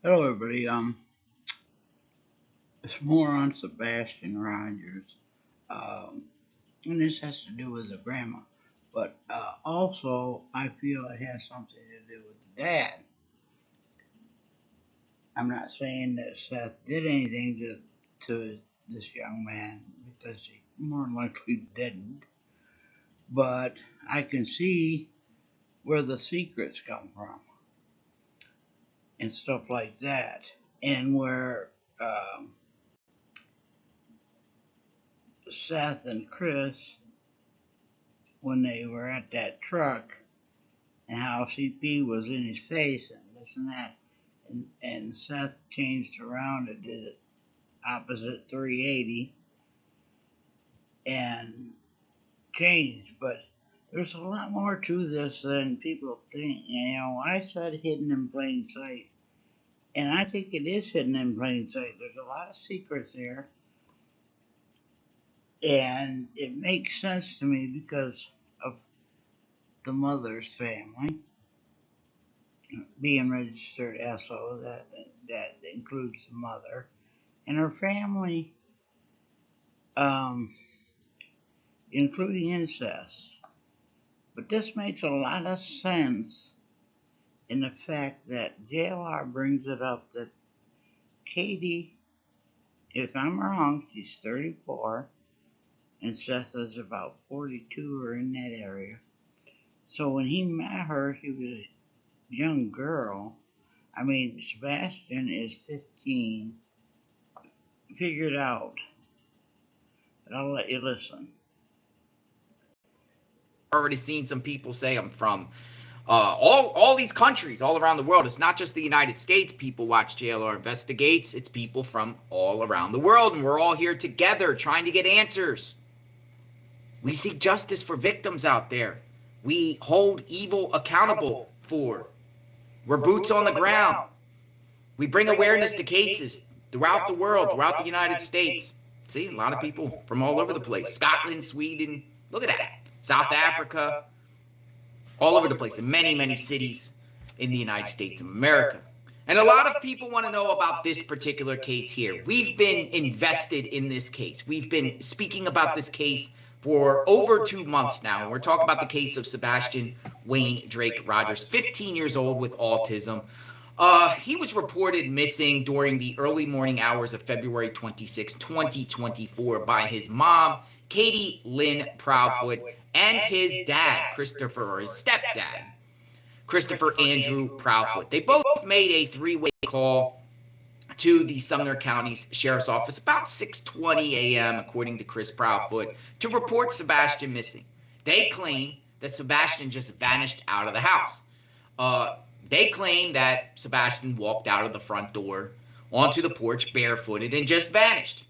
Hello, everybody. It's more on Sebastian Rodgers, um, and this has to do with the grandma, but also I feel it has something to do with the dad. I'm not saying that Seth did anything to this young man because he more than likely didn't, but I can see where the secrets come from and stuff like that, and where um, Seth and Chris, when they were at that truck, and how CP was in his face and this and that, and Seth changed around and did it opposite 380 and changed. But there's a lot more to this than people think. I said hidden in plain sight, and I think it is hidden in plain sight. There's a lot of secrets there, and it makes sense to me because of the mother's family being registered SO. That includes the mother and her family, um, including incest. But this makes a lot of sense in the fact that JLR brings it up that Katie, if I'm wrong, she's 34, and Seth is about 42 or in that area. So when he met her, she was a young girl. I mean, Sebastian is 15. Figure it out. But I'll let you listen. Already seen some people say I'm from all these countries all around the world. It's not just the United States. People watch JLR Investigates. It's people from all around the world, and we're all here together trying to get answers. We seek justice for victims out there. We hold evil accountable for. We're boots on the ground. We bring awareness to cases throughout the world, throughout the United States. See, a lot of people from all over the place. Scotland, Sweden, look at that. South Africa, all over the place, in many, many cities in the United States of America. And a lot of people want to know about this particular case here. We've been invested in this case. We've been speaking about this case for over 2 months now. And we're talking about the case of Sebastin Wayne Drake Rodgers, 15 years old with autism. He was reported missing during the early morning hours of February 26, 2024 by his mom, Katie Lynn Proudfoot, and his dad, Christopher, or his stepdad, Christopher Andrew Proudfoot. They both made a three-way call to the Sumner County Sheriff's Office about 6:20 a.m., according to Chris Proudfoot, to report Sebastin missing. They claim that Sebastin just vanished out of the house. They claim that Sebastin walked out of the front door onto the porch barefooted and just vanished.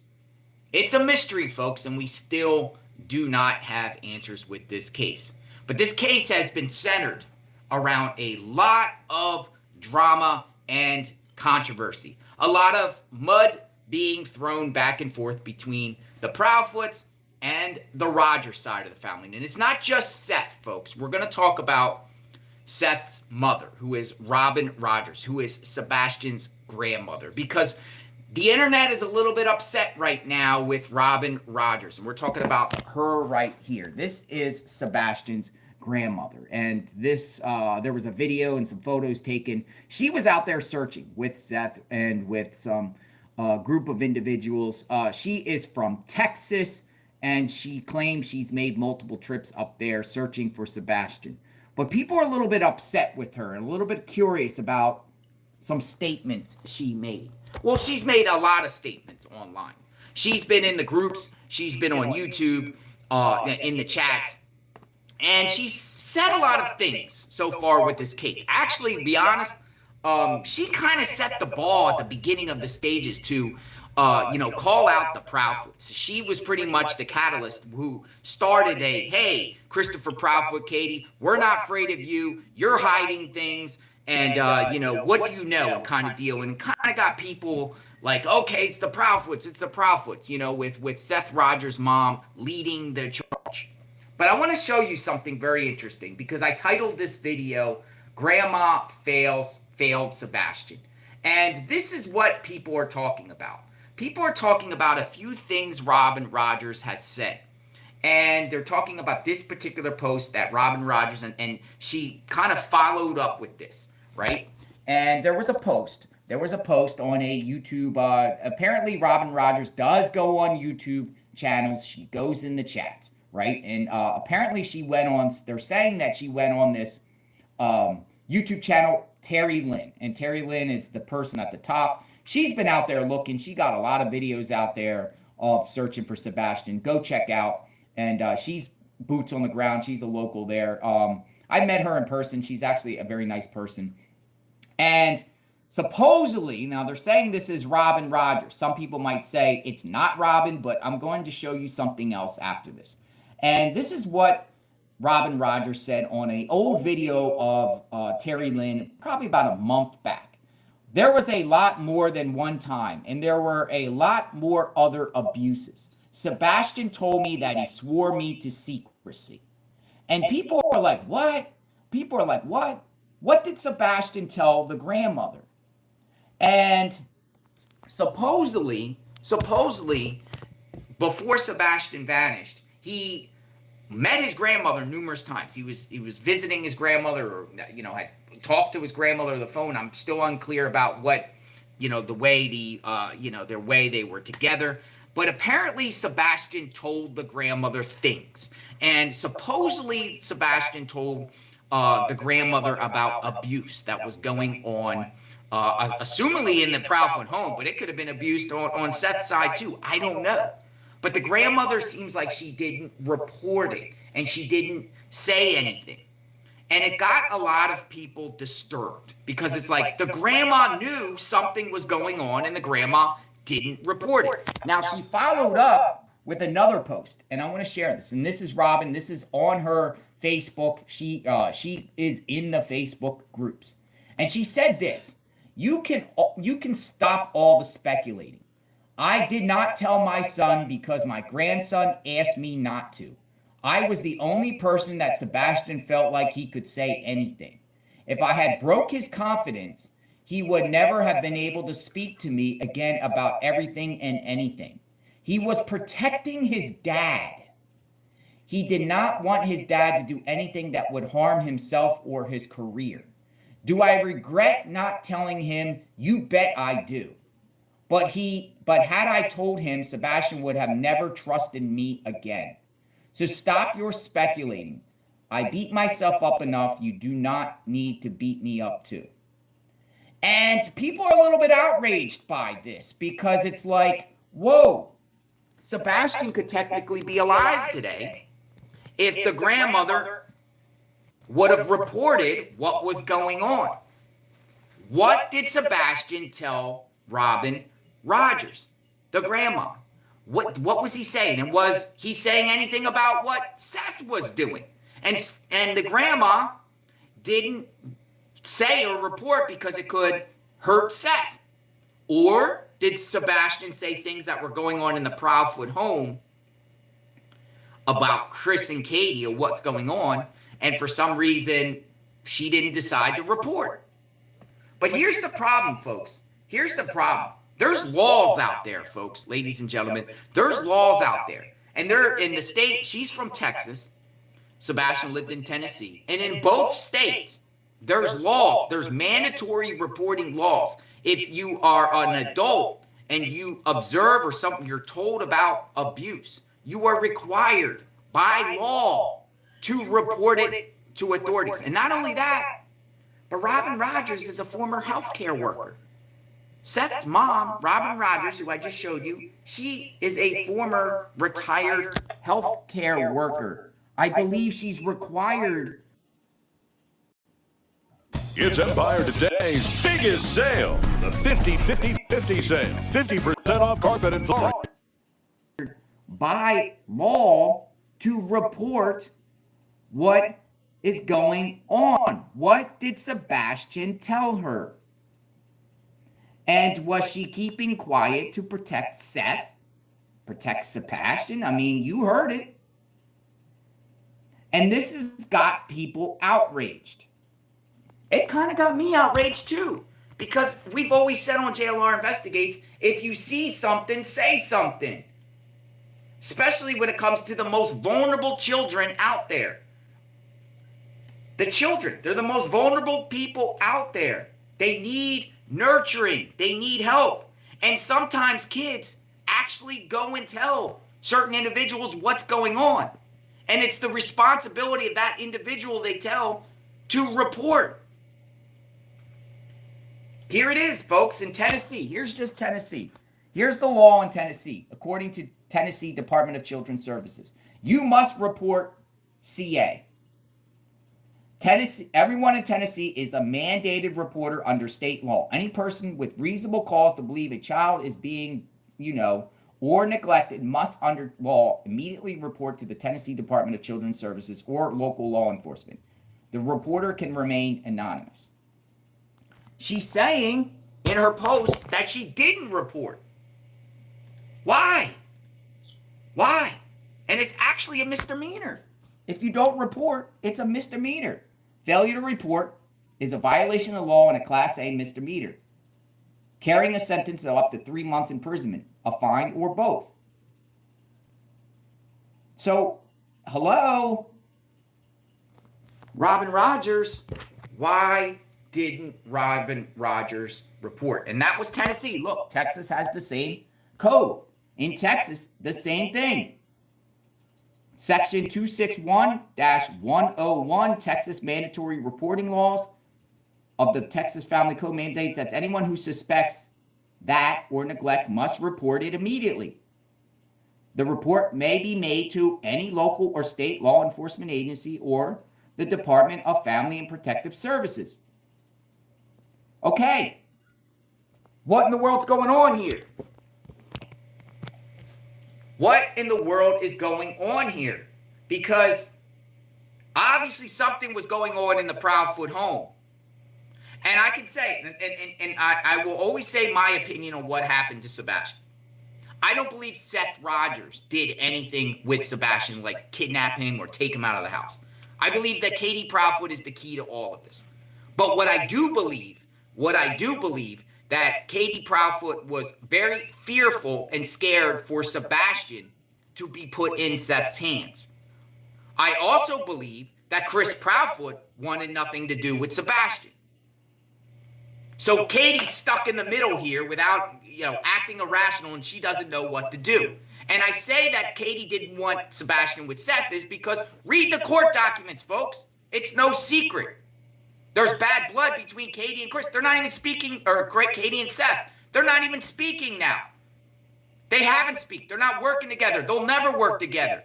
It's a mystery, folks, and we still do not have answers with this case. But this case has been centered around a lot of drama and controversy. A lot of mud being thrown back and forth between the Proudfoots and the Rodgers side of the family. And it's not just Seth, folks. We're going to talk about Seth's mother, who is Robin Rodgers, who is Sebastin's grandmother, because the internet is a little bit upset right now with Robin Rodgers, and we're talking about her right here. This is Sebastin's grandmother, and this there was a video and some photos taken. She was out there searching with Seth and with some group of individuals. She is from Texas, and she claims she's made multiple trips up there searching for Sebastin. But people are a little bit upset with her and a little bit curious about some statements she made. Well, she's made a lot of statements online. She's been in the groups. She's been on YouTube, in the chats. And she's said a lot of things so far with this case. Actually, to be honest, she kind of set the ball at the beginning of the stages to, call out the Proudfoots. She was pretty much the catalyst who started hey, Christopher Proudfoot, Katie, we're not afraid of you. You're hiding things. And, what do you know, kind of deal. And kind of got people like, okay, it's the Proudfoots, with Seth Rodgers' mom leading the charge. But I want to show you something very interesting because I titled this video, Grandma Failed Sebastin. And this is what people are talking about. People are talking about a few things Robin Rodgers has said. And they're talking about this particular post that Robin Rodgers, and she kind of followed up with this, right? And there was a post. There was a post on a YouTube. Apparently, Robin Rodgers does go on YouTube channels. She goes in the chats, right? And apparently, she went on. They're saying that she went on this YouTube channel, Terry Lynn. And Terry Lynn is the person at the top. She's been out there looking. She got a lot of videos out there of searching for Sebastin. Go check out. And she's boots on the ground. She's a local there. I met her in person. She's actually a very nice person. And supposedly, now they're saying this is Robin Rodgers. Some people might say it's not Robin, but I'm going to show you something else after this. And this is what Robin Rodgers said on an old video of Terry Lynn, probably about a month back. There was a lot more than one time, and there were a lot more other abuses. Sebastin told me that he swore me to secrecy. And people are like, what? People are like, what? What did Sebastin tell the grandmother? And supposedly, before Sebastin vanished, he met his grandmother numerous times. He was visiting his grandmother, or had talked to his grandmother on the phone. I'm still unclear about what, the way their way they were together. But apparently Sebastin told the grandmother things. And supposedly Sebastin told the grandmother about abuse that was going on, assumingly in the Proudfoot home, but it could have been abused on Seth's side too. I don't know. But the grandmother seems like she didn't report it, and she didn't say anything. And it got a lot of people disturbed, because it's like the grandma knew something was going on, and the grandma didn't report it. Now, she followed up with another post, and I want to share this. And this is Robin. This is on her Facebook. She is in the Facebook groups. And she said this: you can stop all the speculating. I did not tell my son because my grandson asked me not to. I was the only person that Sebastin felt like he could say anything. If I had broke his confidence, he would never have been able to speak to me again about everything and anything. He was protecting his dad. He did not want his dad to do anything that would harm himself or his career. Do I regret not telling him? You bet I do. But had I told him, Sebastin would have never trusted me again. So stop your speculating. I beat myself up enough. You do not need to beat me up too. And people are a little bit outraged by this, because it's like, whoa, Sebastin could technically be alive today if the grandmother would have reported what was going on. What did Sebastin tell Robin Rodgers, the grandma? What was he saying? And was he saying anything about what Seth was doing? And the grandma didn't say or report because it could hurt Seth. Or did Sebastin say things that were going on in the Proudfoot home about Chris and Katie, or what's going on, and for some reason she didn't decide to report? But here's the problem, folks. Here's the problem. There's laws out there, folks, ladies and gentlemen. There's laws out there. And they're in the state. She's from Texas. Sebastin lived in Tennessee. And in both states, there's laws. There's mandatory reporting laws. If you are an adult and you observe or something, you're told about abuse, you are required by law to report it to authorities. And not only that, but Robin Rodgers is a former healthcare worker. Seth's mom, Robin Rodgers, who I just showed you, she is a former retired healthcare worker. I believe she's required. It's Empire Today's biggest sale, the 50-50-50 sale. 50% off carpet and flooring. By law to report what is going on. What did Sebastin tell her? And was she keeping quiet to protect Seth? Protect Sebastin? I mean, you heard it. And this has got people outraged. It kind of got me outraged too. Because we've always said on JLR Investigates, if you see something, say something. Especially when it comes to the most vulnerable children out there. The children, they're the most vulnerable people out there. They need nurturing. They need help. And sometimes kids actually go and tell certain individuals what's going on. And it's the responsibility of that individual they tell to report. Here it is, folks, in Tennessee. Here's just Tennessee. Here's the law in Tennessee, according to Tennessee Department of Children's Services. You must report CA. Tennessee, everyone in Tennessee is a mandated reporter under state law. Any person with reasonable cause to believe a child is being, or neglected must, under law, immediately report to the Tennessee Department of Children's Services or local law enforcement. The reporter can remain anonymous. She's saying in her post that she didn't report. Why? Why? And it's actually a misdemeanor. If you don't report, it's a misdemeanor. Failure to report is a violation of the law and a Class A misdemeanor, carrying a sentence of up to 3 months imprisonment, a fine, or both. So, hello? Robin Rodgers, why didn't Robin Rodgers report? And that was Tennessee. Look, Texas has the same code. In Texas, the same thing. Section 261-101, Texas Mandatory Reporting Laws of the Texas Family Code mandate that anyone who suspects that or neglect must report it immediately. The report may be made to any local or state law enforcement agency or the Department of Family and Protective Services. Okay, what in the world's going on here? What in the world is going on here? Because obviously something was going on in the Proudfoot home. And I can say, and I will always say my opinion on what happened to Sebastin. I don't believe Seth Rodgers did anything with Sebastin, like kidnap him or take him out of the house. I believe that Katie Proudfoot is the key to all of this. But what I do believe that Katie Proudfoot was very fearful and scared for Sebastin to be put in Seth's hands. I also believe that Chris Proudfoot wanted nothing to do with Sebastin. So Katie's stuck in the middle here without, acting irrational, and she doesn't know what to do. And I say that Katie didn't want Sebastin with Seth is because read the court documents, folks. It's no secret. There's bad blood between Katie and Chris. They're not even speaking, or Katie and Seth. They're not even speaking now. They haven't speak. They're not working together. They'll never work together.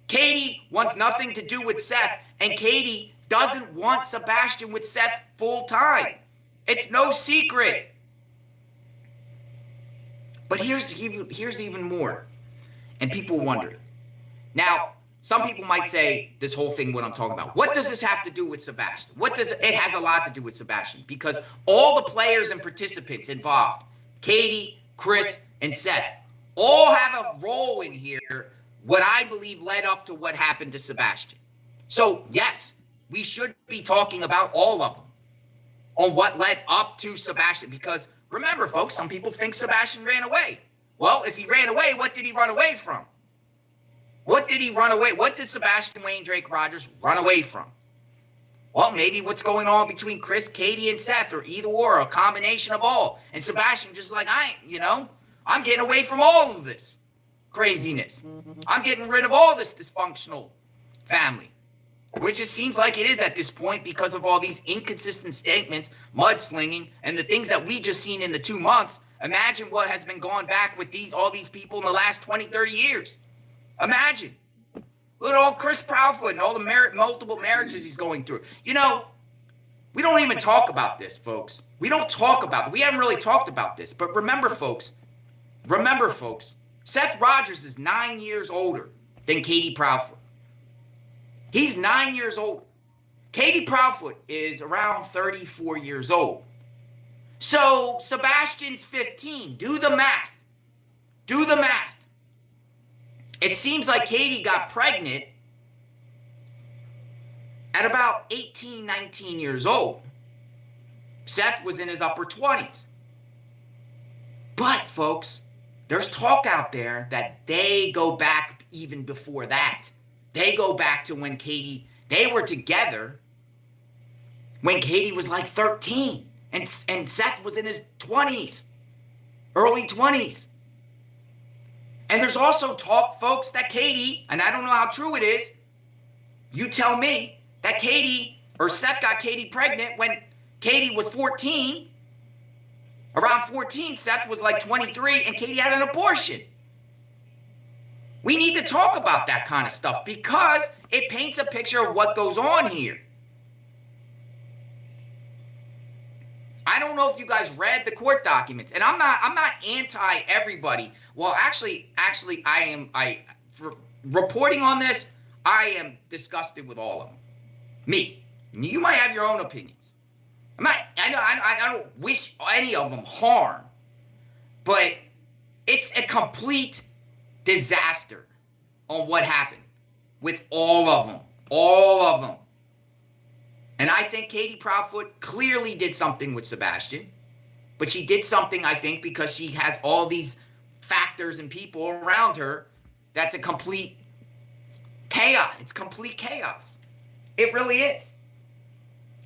Katie wants nothing to do with Seth, and Katie doesn't want Sebastin with Seth full time. It's no secret. But here's even more. And people wonder. Now, some people might say this whole thing, what I'm talking about. What does this have to do with Sebastin? It has a lot to do with Sebastin because all the players and participants involved, Katie, Chris, and Seth, all have a role in here, what I believe led up to what happened to Sebastin. So, yes, we should be talking about all of them on what led up to Sebastin because remember, folks, some people think Sebastin ran away. Well, if he ran away, what did he run away from? What did he run away? What did Sebastin Wayne Drake Rodgers run away from? Well, maybe what's going on between Chris, Katie, and Seth, or either or, a combination of all. And Sebastin just like, I'm getting away from all of this craziness. I'm getting rid of all this dysfunctional family, which it seems like it is at this point because of all these inconsistent statements, mudslinging, and the things that we just seen in the 2 months. Imagine what has been going back with all these people in the last 20, 30 years. Imagine. Look at all Chris Proudfoot and all the multiple marriages he's going through. We don't even talk about this, folks. We don't talk about it. We haven't really talked about this. But remember, folks, Seth Rodgers is 9 years older than Katie Proudfoot. He's 9 years older. Katie Proudfoot is around 34 years old. So Sebastin's 15. Do the math. It seems like Katie got pregnant at about 18, 19 years old. Seth was in his upper 20s. But, folks, there's talk out there that they go back even before that. They go back to when they were together when Katie was like 13 and Seth was in his 20s, early 20s. And there's also talk, folks, that Katie, and I don't know how true it is, you tell me, that Seth got Katie pregnant when Katie was 14. Around 14, Seth was like 23, and Katie had an abortion. We need to talk about that kind of stuff because it paints a picture of what goes on here. I don't know if you guys read the court documents, and I'm not anti everybody. Well, actually, for reporting on this, I am disgusted with all of them. Me. You might have your own opinions. I don't wish any of them harm, but it's a complete disaster on what happened with all of them. And I think Katie Proudfoot clearly did something with Sebastin, but she did something, I think, because she has all these factors and people around her. That's a complete chaos. It's complete chaos. It really is.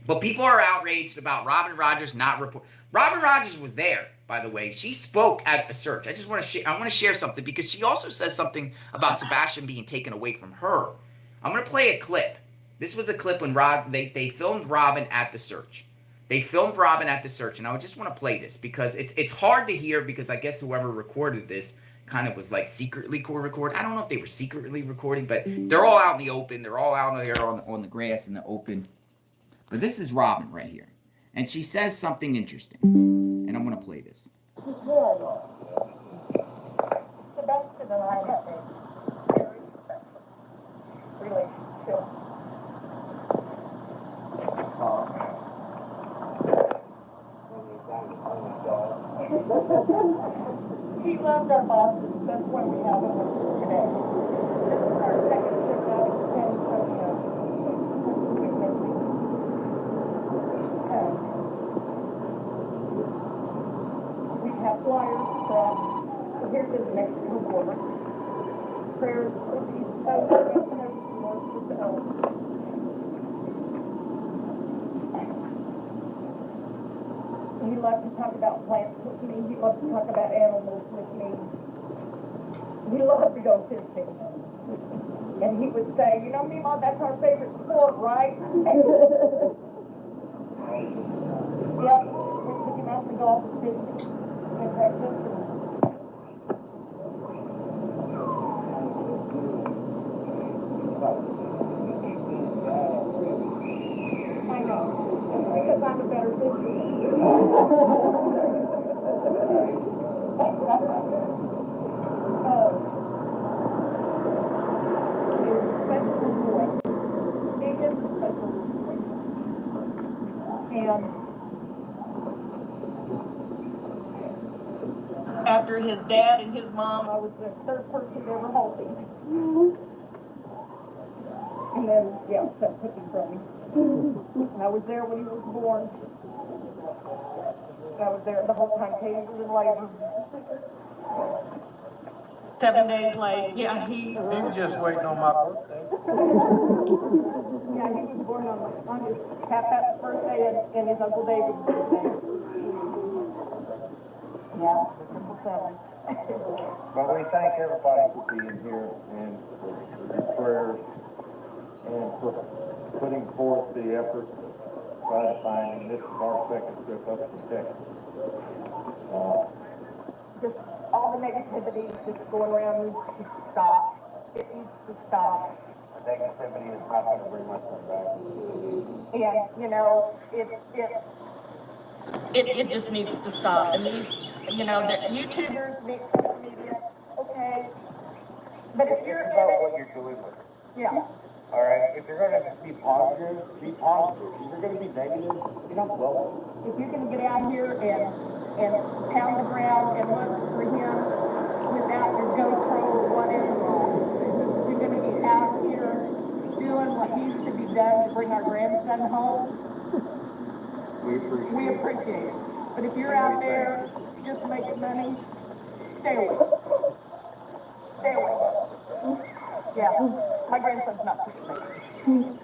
But people are outraged about Robin Rodgers not report. Robin Rodgers was there, by the way. She spoke at a search. I want to share something because she also says something about Sebastin being taken away from her. I'm going to play a clip. This was a clip when they filmed Robin at the search. They filmed Robin at the search, and I just want to play this because it's hard to hear because I guess whoever recorded this kind of was like secretly recording. I don't know if they were secretly recording, but they're all out in the open. They're all out there on the grass in the open. But this is Robin right here. And she says something interesting. And I'm going to play this. Sebastin and I have a very special relationship. He loves our bosses. That's why we have him today. This is our second trip out of San Antonio. We have flyers from, so here's the Mexico border. Prayers for these He loved to talk about plants with me. He loved to talk about animals with me. He loved to go fishing. And he would say, you know, Mima, that's our favorite sport, right? Yep, we took him out to golf fishing in Texas. I know, because I'm a better fisherman. And after his dad and his mom, I was the third person to ever hold him. And then, yeah, Seth took him from me. I was there when he was born. I was there the whole time Katie was in labor. 7 days late, yeah, he was just waiting on my birthday. Yeah, he was born on his half-past birthday and his Uncle David's birthday. Yeah, Triple 7. But we thank everybody for being here and for your prayers and for putting forth the effort to try to find him. This is our second trip up to Texas. Just all the negativity that's going around needs to stop. It needs to stop. The negativity is not going to bring us back. And, you know, it just needs to stop. And these, you know, the YouTubers, the social media, okay. But if you're It's about what you're doing with it. yeah. All right? If you're going to be positive, be positive. If you're going to be negative, you're not welcome. If you're going to get out here and pound the ground and look for him without your GoPro or whatever, you're going to be out here doing what needs to be done to bring our grandson home. We appreciate it. But if you're out there just making money, stay away. Stay away. Yeah, my grandson's not pushing me.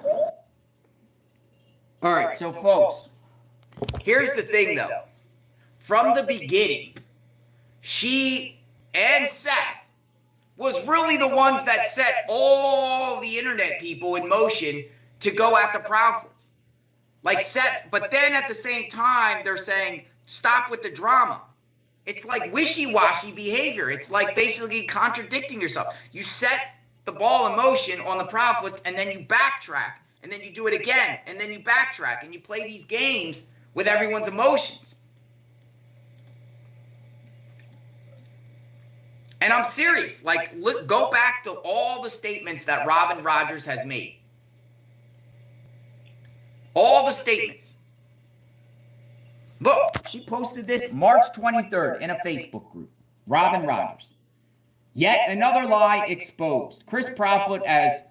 All right, so folks, here's the thing though. From the beginning, she and Seth was really the ones that set all the internet people in motion to go after Proudfoots. Like Seth, but then at the same time, they're saying, stop with the drama. It's like wishy-washy behavior. It's like basically contradicting yourself. You set the ball in motion on the Proudfoots, and then you backtrack, and then you do it again, and then you backtrack, and you play these games with everyone's emotions. And I'm serious. Like, look, go back to all the statements that Robin Rodgers has made. All the statements. Look, she posted this March 23rd in a Facebook group. Robin Rodgers. Yet another lie exposed. Chris Proudfoot has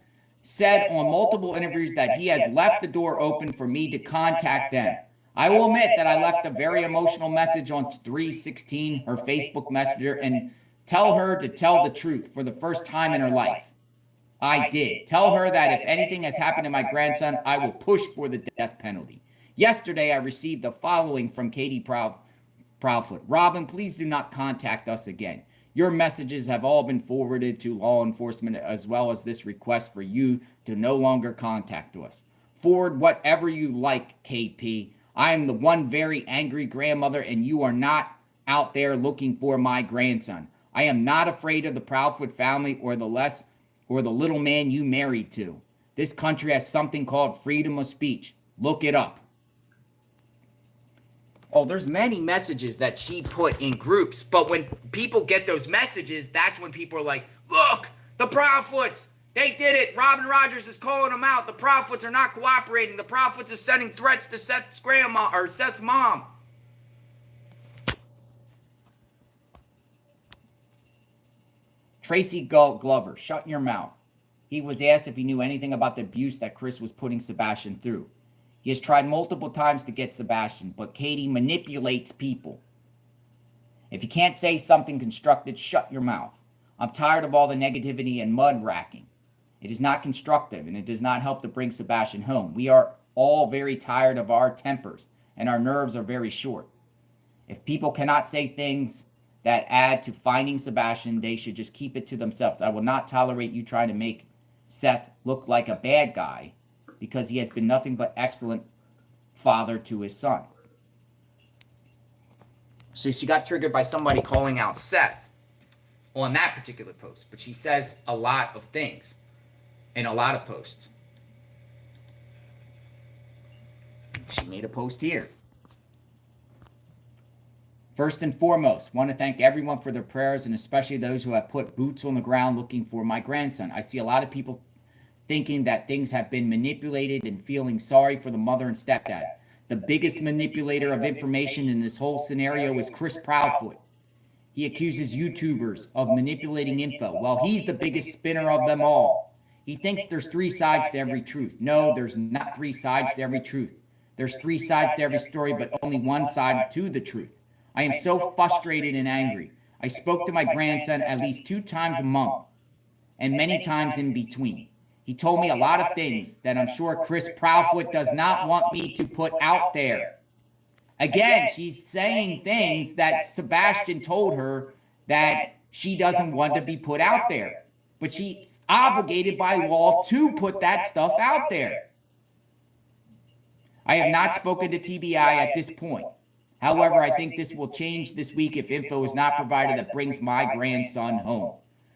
said on multiple interviews that he has left the door open for me to contact them. I will admit that I left a very emotional message on 3/16, her Facebook messenger, and tell her to tell the truth for the first time in her life. I did. Tell her that if anything has happened to my grandson, I will push for the death penalty. Yesterday, I received the following from Katie Proudfoot. Robin, please do not contact us again. Your messages have all been forwarded to law enforcement, as well as this request for you to no longer contact us. Forward whatever you like, KP. I am the one very angry grandmother, and you are not out there looking for my grandson. I am not afraid of the Proudfoot family or the little man you married to. This country has something called freedom of speech. Look it up. Oh, there's many messages that she put in groups, but when people get those messages, that's when people are like, look, the Proudfoots, they did it. Robin Rodgers is calling them out. The Proudfoots are not cooperating. The Proudfoots are sending threats to Seth's grandma or Seth's mom. Tracy Glover, shut your mouth. He was asked if he knew anything about the abuse that Chris was putting Sebastin through. He has tried multiple times to get Sebastin, but Katie manipulates people. If you can't say something constructive, shut your mouth. I'm tired of all the negativity and mud racking. It is not constructive, and it does not help to bring Sebastin home. We are all very tired of our tempers, and our nerves are very short. If people cannot say things that add to finding Sebastin, they should just keep it to themselves. I will not tolerate you trying to make Seth look like a bad guy, because he has been nothing but excellent father to his son. So she got triggered by somebody calling out Seth on that particular post. But she says a lot of things in a lot of posts. She made a post here. First and foremost, want to thank everyone for their prayers, and especially those who have put boots on the ground looking for my grandson. I see a lot of people thinking that things have been manipulated and feeling sorry for the mother and stepdad. The biggest manipulator of information in this whole scenario is Chris Proudfoot. He accuses YouTubers of manipulating info. Well, he's the biggest spinner of them all. He thinks there's three sides to every truth. No, there's not three sides to every truth. There's three sides to every story, but only one side to the truth. I am so frustrated and angry. I spoke to my grandson at least 2 times a month and many times in between. He told me a lot of things that I'm sure Chris Proudfoot does not want me to put out there. Again, she's saying things that Sebastin told her that she doesn't want to be put out there. But she's obligated by law to put that stuff out there. I have not spoken to TBI at this point. However, I think this will change this week if info is not provided that brings my grandson home.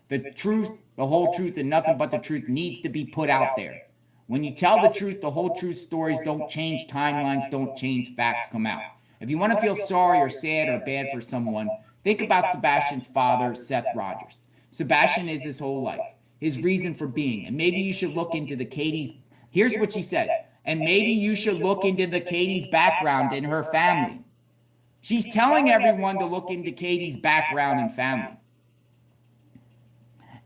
The truth, the whole truth, and nothing but the truth needs to be put out there. When you tell the truth, the whole truth, stories don't change, timelines don't change, facts come out. If you want to feel sorry or sad or bad for someone, think about Sebastin's father, Seth Rodgers. Sebastin is his whole life, his reason for being. And maybe you should look into the Katie's, here's what she says, and maybe you should look into the Katie's background in her family. She's telling everyone to look into Katie's background and family.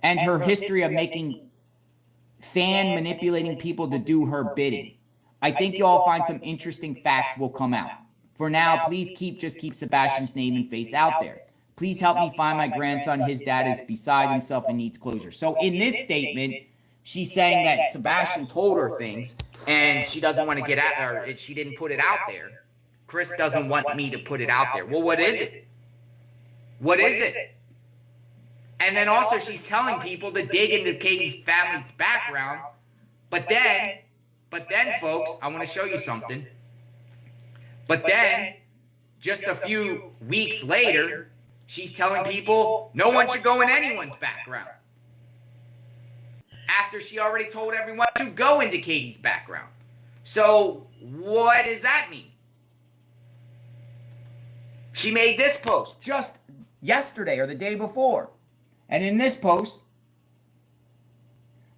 And her history of making manipulating people to do her bidding. I think you'll all find some interesting facts will come out. For now, please just keep Sebastian's name and face out there. Please help me find my grandson. His dad is beside himself and needs closure. So in this statement, she's saying that Sebastin told her things and she doesn't want to get at her. She didn't put it out there. Chris doesn't want me to put it out there. Well, what is it? What is it? And then also she's telling people to dig into Katie's family's background. But then, folks, I want to show you something. But then, just a few weeks later, she's telling people no one should go in anyone's background. After she already told everyone to go into Katie's background. So, what does that mean? She made this post just yesterday or the day before. And in this post,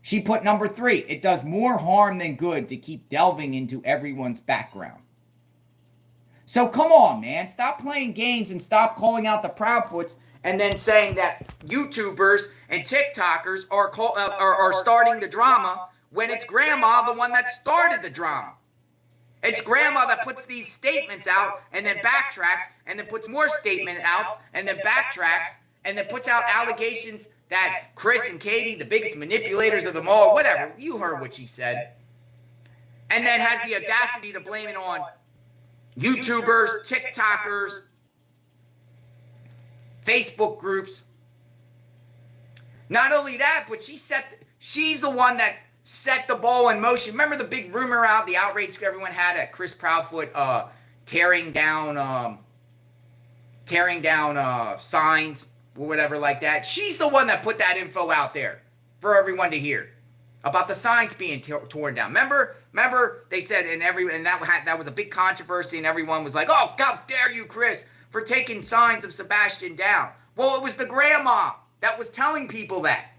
she put number 3. It does more harm than good to keep delving into everyone's background. So come on, man. Stop playing games and stop calling out the Proudfoots and then saying that YouTubers and TikTokers are starting the drama when it's Grandma the one that started the drama. It's Grandma that puts these statements out and then backtracks and then puts more statement out and then backtracks and then puts out allegations that Chris and Katie, the biggest manipulators of them all, whatever, you heard what she said, and then has the audacity to blame it on YouTubers, TikTokers, Facebook groups. Not only that, but she's the one that set the ball in motion. Remember the big rumor out, the outrage everyone had at Chris Proudfoot tearing down signs or whatever like that. She's the one that put that info out there for everyone to hear about the signs being torn down. Remember they said and that was a big controversy and everyone was like, "Oh, how dare you, Chris, for taking signs of Sebastin down." Well, it was the grandma that was telling people that.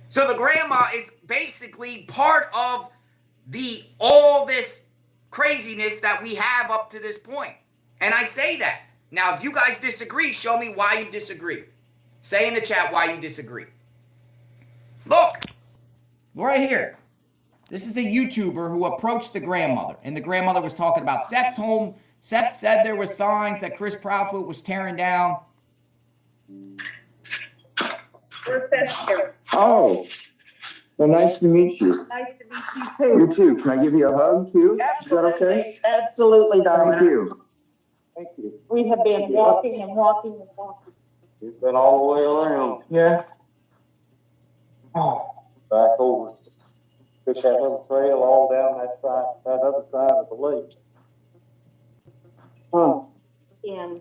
So the grandma is basically part of all this craziness that we have up to this point. And I say that. Now, if you guys disagree, show me why you disagree. Say in the chat why you disagree. Look, right here. This is a YouTuber who approached the grandmother, and the grandmother was talking about Seth said there were signs that Chris Proudfoot was tearing down. Where's Seth here? Oh, well, nice to meet you. Nice to meet you too. You too. Can I give you a hug too? Absolutely. Is that okay? Absolutely, Thank darling. you. Thank you. We have been walking and walking and walking. You've been all the way around. Yeah. Oh, back over. Took that little trail all down that other side of the lake. Huh. And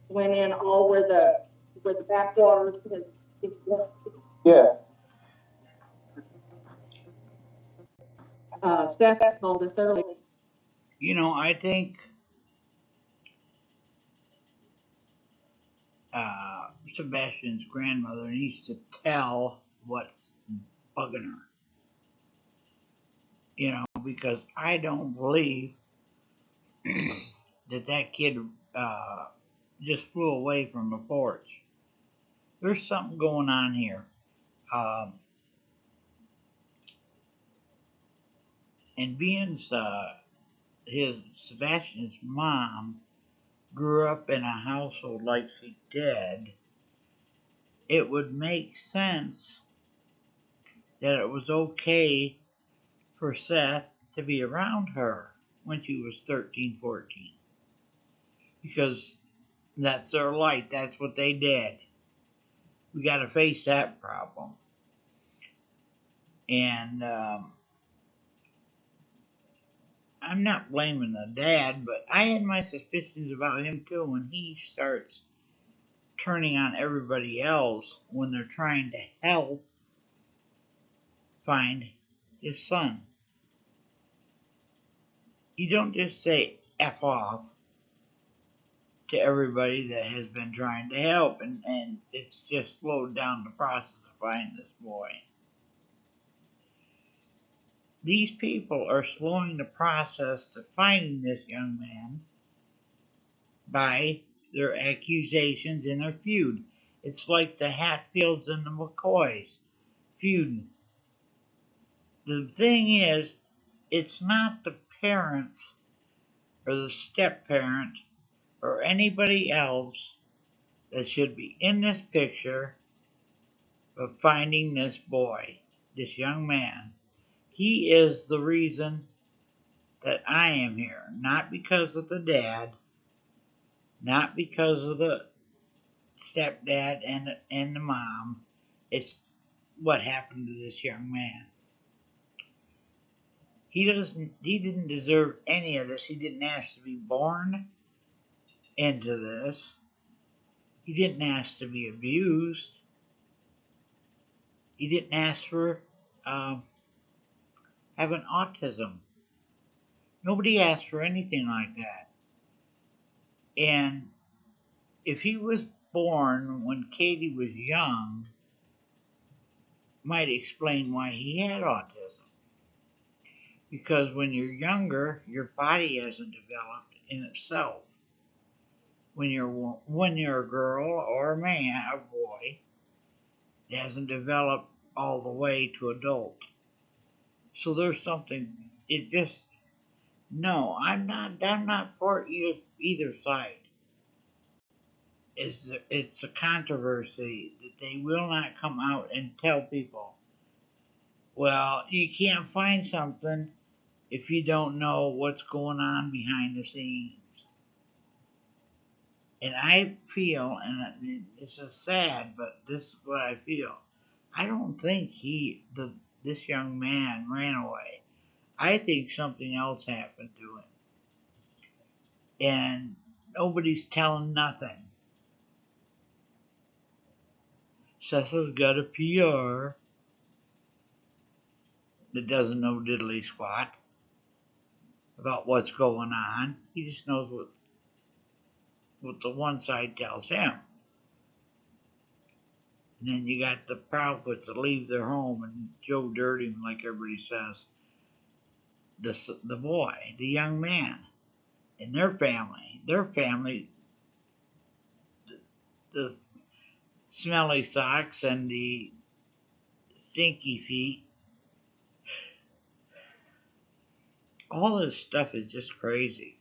went in all where the backwaters and Yeah. Seth told us earlier. You know, I think Sebastian's grandmother needs to tell what's bugging her. You know, because I don't believe that kid just flew away from the porch. There's something going on here. And being Sebastian's mom grew up in a household like she did, it would make sense that it was okay for Seth to be around her when she was 13, 14. Because that's their life. That's what they did. We got to face that problem. And I'm not blaming the dad, but I had my suspicions about him too when he starts turning on everybody else when they're trying to help find his son. You don't just say F off to everybody that has been trying to help, and it's just slowed down the process of finding this boy. These people are slowing the process to finding this young man by their accusations and their feud. It's like the Hatfields and the McCoys feuding. The thing is, it's not the parents or the step parent or anybody else that should be in this picture of finding this boy, this young man. He is the reason that I am here, not because of the dad, not because of the stepdad and the mom. It's what happened to this young man. He didn't deserve any of this. He didn't ask to be born into this. He didn't ask to be abused. He didn't ask for having autism. Nobody asked for anything like that. And if he was born when Katie was young, might explain why he had autism. Because when you're younger, your body hasn't developed in itself. When you're a girl or a man, a boy, it hasn't developed all the way to adult. So there's something. It just no. I'm not for either side. It's a controversy that they will not come out and tell people. Well, you can't find something if you don't know what's going on behind the scenes. And I feel, and this is sad, but this is what I feel. I don't think this young man ran away. I think something else happened to him. And nobody's telling nothing. Cecil's got a PR that doesn't know diddly squat about what's going on. He just knows what the one side tells him. And then you got the prophets that leave their home and Joe Dirty, like everybody says. The boy, the young man, and their family, the smelly socks and the stinky feet. All this stuff is just crazy.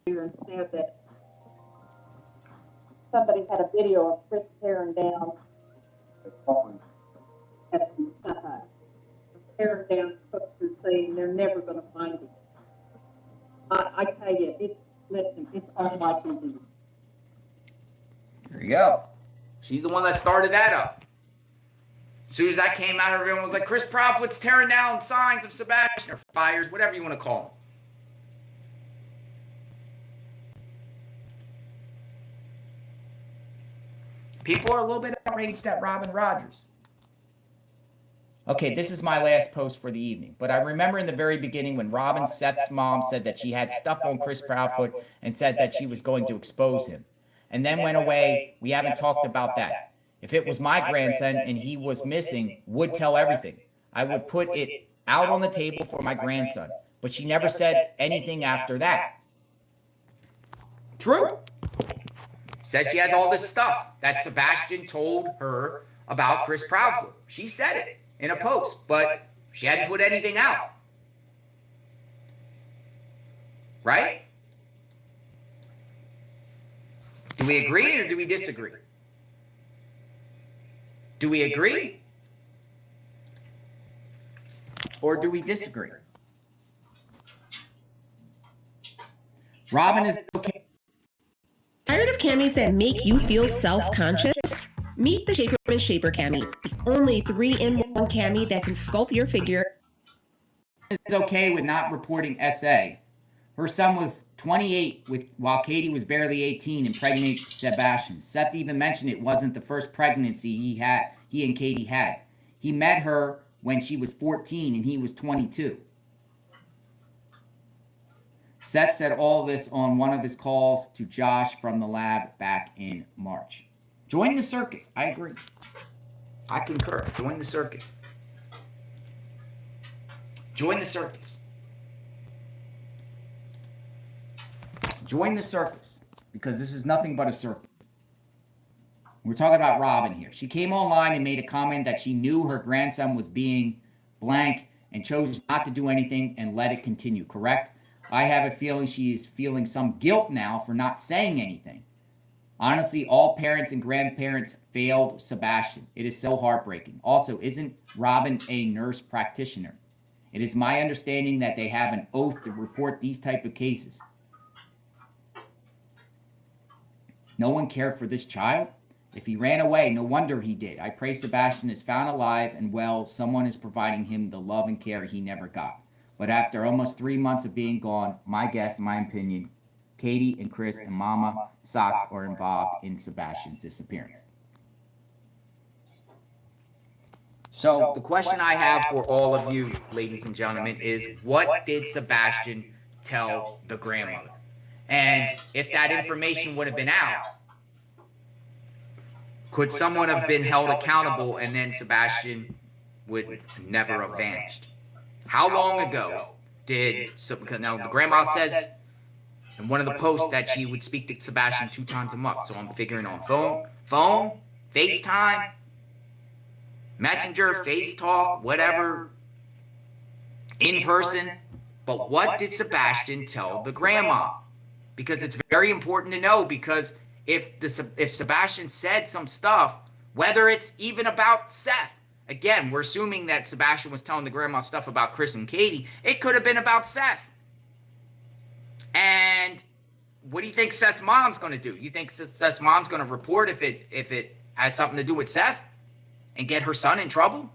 And said that somebody had a video of Chris tearing down tearing down books and saying they're never going to find it. I tell you, it's on my TV. There you go. She's the one that started that up. As soon as that came out, everyone was like, Chris Profit's tearing down signs of Sebastin, or fires, whatever you want to call them. People are a little bit outraged at Robin Rodgers. Okay, this is my last post for the evening, but I remember in the very beginning when Robin, Seth's mom, said that she had stuff on Chris Proudfoot and said that she was going to expose him, and then went away. We haven't talked about that. If it was my grandson and he was missing, would tell everything. I would put it out on the table for my grandson, but she never said anything after that. True. Said she has all this stuff that Sebastin told her about Chris Proudfoot. She said it in a post, but she hadn't put anything out. Right? Do we agree or do we disagree? Do we agree? Or do we disagree? Robin is okay. Tired of camis that make you feel self-conscious? Meet the Shaper and Shaper cami, the only 3-in-1 cami that can sculpt your figure. Is okay with not reporting SA. Her son was 28 while Katie was barely 18 and pregnant Sebastin. Seth even mentioned it wasn't the first pregnancy he and Katie had. He met her when she was 14 and he was 22. Seth said all this on one of his calls to Josh from the lab back in March. Join the circus. I agree. I concur. Join the circus. Join the circus. Join the circus, because this is nothing but a circus. We're talking about Robin here. She came online and made a comment that she knew her grandson was being blank and chose not to do anything and let it continue, correct? I have a feeling she is feeling some guilt now for not saying anything. Honestly, all parents and grandparents failed Sebastin. It is so heartbreaking. Also, isn't Robin a nurse practitioner? It is my understanding that they have an oath to report these type of cases. No one cared for this child? If he ran away, no wonder he did. I pray Sebastin is found alive and well. Someone is providing him the love and care he never got. But after almost 3 months of being gone, my guess, my opinion, Katie and Chris and Mama Socks are involved in Sebastin's disappearance. So the question I have for all of you, ladies and gentlemen, is what did Sebastin tell the grandmother? And if that information would have been out, could someone have been held accountable and then Sebastin would never have vanished? How long ago did, now the grandma says in one of the posts that she would speak to Sebastin 2 times a month. So I'm figuring on phone, FaceTime, Messenger, Face Talk, whatever, in person. But what did Sebastin tell the grandma? Because it's very important to know, because if Sebastin said some stuff, whether it's even about Seth, again, we're assuming that Sebastin was telling the grandma stuff about Chris and Katie. It could have been about Seth. And what do you think Seth's mom's going to do? You think Seth's mom's going to report if it has something to do with Seth and get her son in trouble?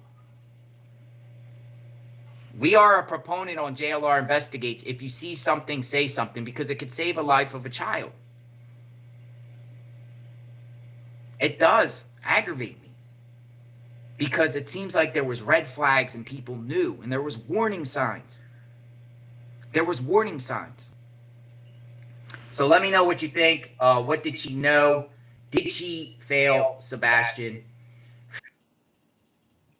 We are a proponent on JLR Investigates. If you see something, say something, because it could save a life of a child. It does aggravate me, because it seems like there was red flags and people knew, and there was warning signs. There was warning signs. So let me know what you think. What did she know? Did she fail Sebastin?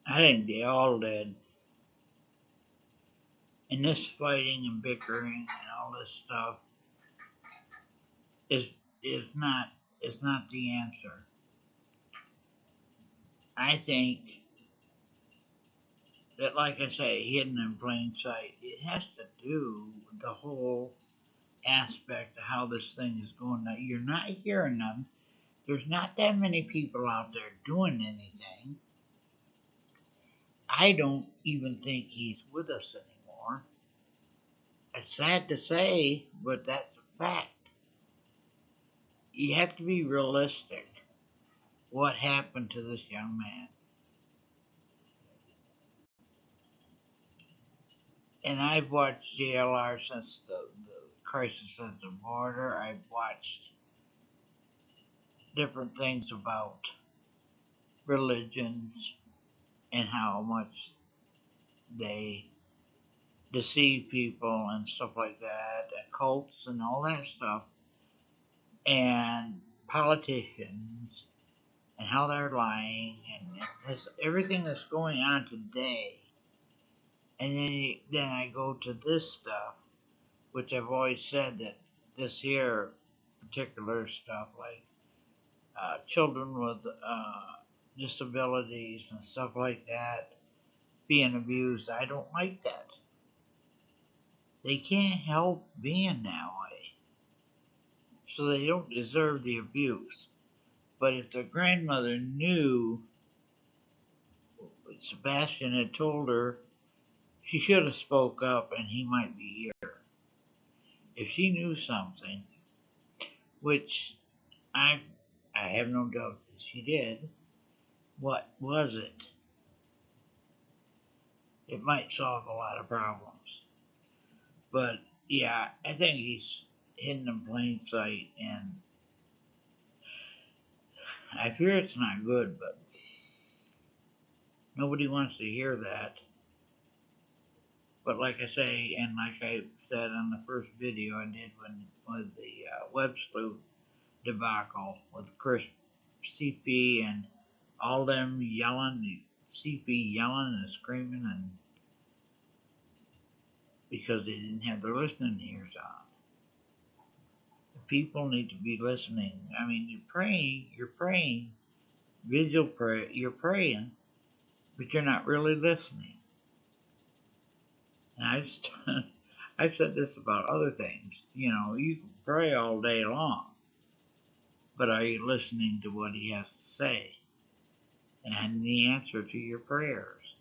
I think they all did. And this fighting and bickering and all this stuff is not the answer. I think that, like I say, hidden in plain sight, it has to do with the whole aspect of how this thing is going. Now, you're not hearing them. There's not that many people out there doing anything. I don't even think he's with us anymore. It's sad to say, but that's a fact. You have to be realistic. What happened to this young man? And I've watched JLR since the crisis at the border. I've watched different things about religions and how much they deceive people and stuff like that, and cults and all that stuff, and politicians and how they're lying, and everything that's going on today. And then I go to this stuff, which I've always said that this here particular stuff, like children with disabilities and stuff like that being abused, I don't like that. They can't help being that way, so they don't deserve the abuse. But if the grandmother knew what Sebastin had told her, she should have spoke up and he might be here. If she knew something, which I have no doubt that she did, what was it? It might solve a lot of problems. But yeah, I think he's hidden in plain sight, and I fear it's not good, but nobody wants to hear that. But like I say, and like I said on the first video I did with the web sleuth debacle with Chris CP and all them yelling, CP yelling and screaming, and because they didn't have their listening ears on. The people need to be listening. I mean, you're praying, Visual prayer, you're praying, but you're not really listening. And I've said this about other things. You know, you can pray all day long, but are you listening to what he has to say and the answer to your prayers?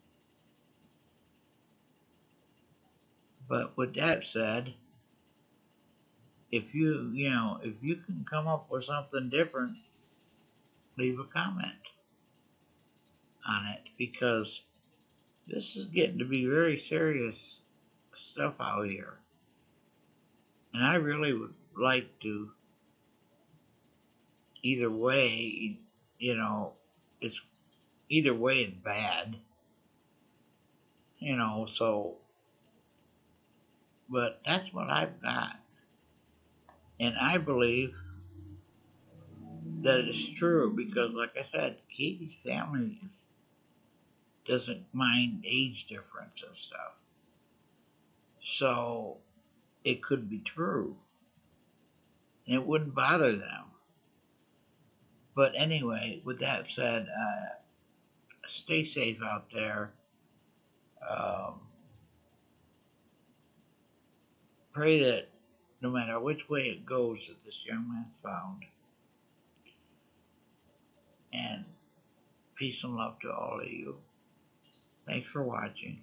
But with that said, if you can come up with something different, leave a comment on it, because this is getting to be very serious stuff out here. And I really would like to, either way, it's either way it's bad, so, but that's what I've got. And I believe that it's true because, like I said, Katie's family doesn't mind age difference and stuff. So it could be true. And it wouldn't bother them. But anyway, with that said, stay safe out there. Pray that no matter which way it goes, that this young man's found. And peace and love to all of you. Thanks for watching.